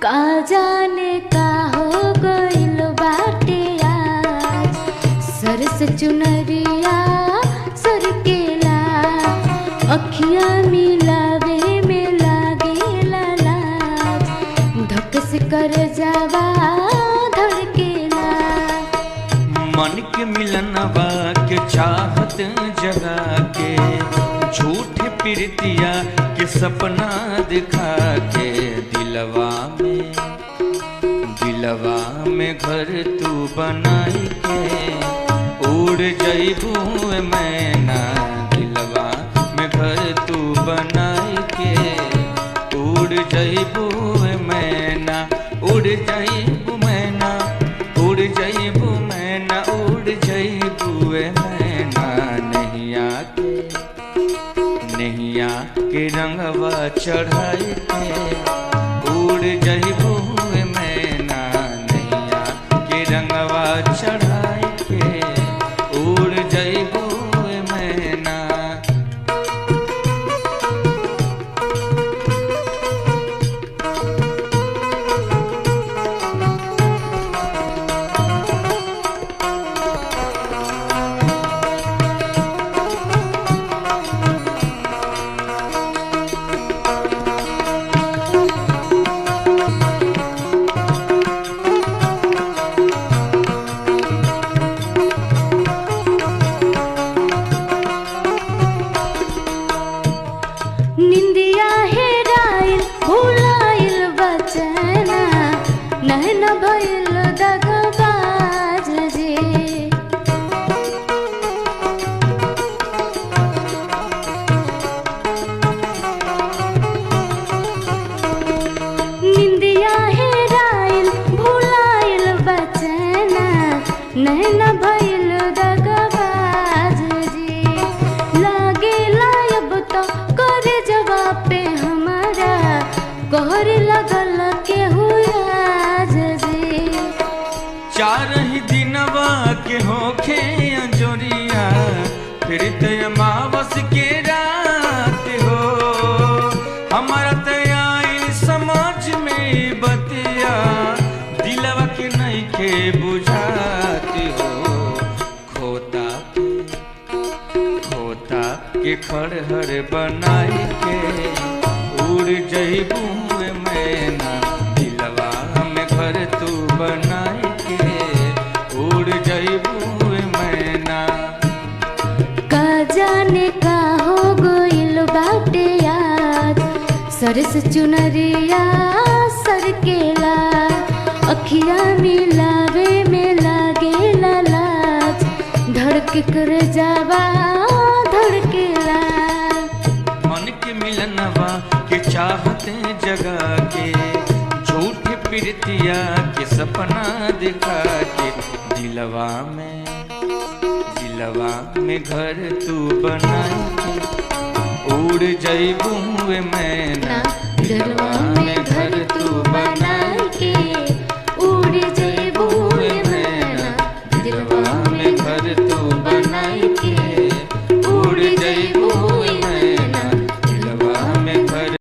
का जाने का हो गइल बाटे आज, सर से चुनरिया सरकेला, अखिया मिलावे में लागेला लाज, धक से कर जावा धड़केला। मन के मिलनवा के चाहत जगा के, झूठे प्रीतिया के सपना दिखा के, दिलवा में घर तू बनाई के उड़ जइबू मैना, दिलवा में घर तू बनाई के उड़ जइबू मैना, उड़ जइबू मैना, उड़ जइबू मैना, उड़ जइबू मैना। नैया के रंगवा चढ़ाई के उड़ जइबू मैना, नैया के रंगवा चढ़ाई के उड़ जइबू मैना। निंदिया हेराइल भुलाइल बचना, नैन भइल दगबाज जे। निंदिया हेराइल भुलाइल बचना, नैन भइल दगबाज जे। लागेला अब तो करे जवाब पे हमारा, कहर लगल के हुआ जे। चार ही दिनवा के होखे अंजोरिया, फिर ते अमावस के रात हो, हमारा तयाइल समझ में बतिया, दिलवा के नहीं के बुझाती हो। खोता के खड़हर बनाई के उड़ जइबू मैना, दिलवा में घर तू बनाई के उड़ जइबू मैना। का जाने का हो गइल बाटे याद, सर से चुनरिया सरकेला, अखिया मिलावे में लागेला लाज, धड़क कर जावा धड़केला। मन के मिलनवा के चाहते जगा के, झूठे प्रीतिया के सपना दिखा के, दिलवा में घर तू बनाई के उड़ जइबू मैना, दिलवा में घर तू बना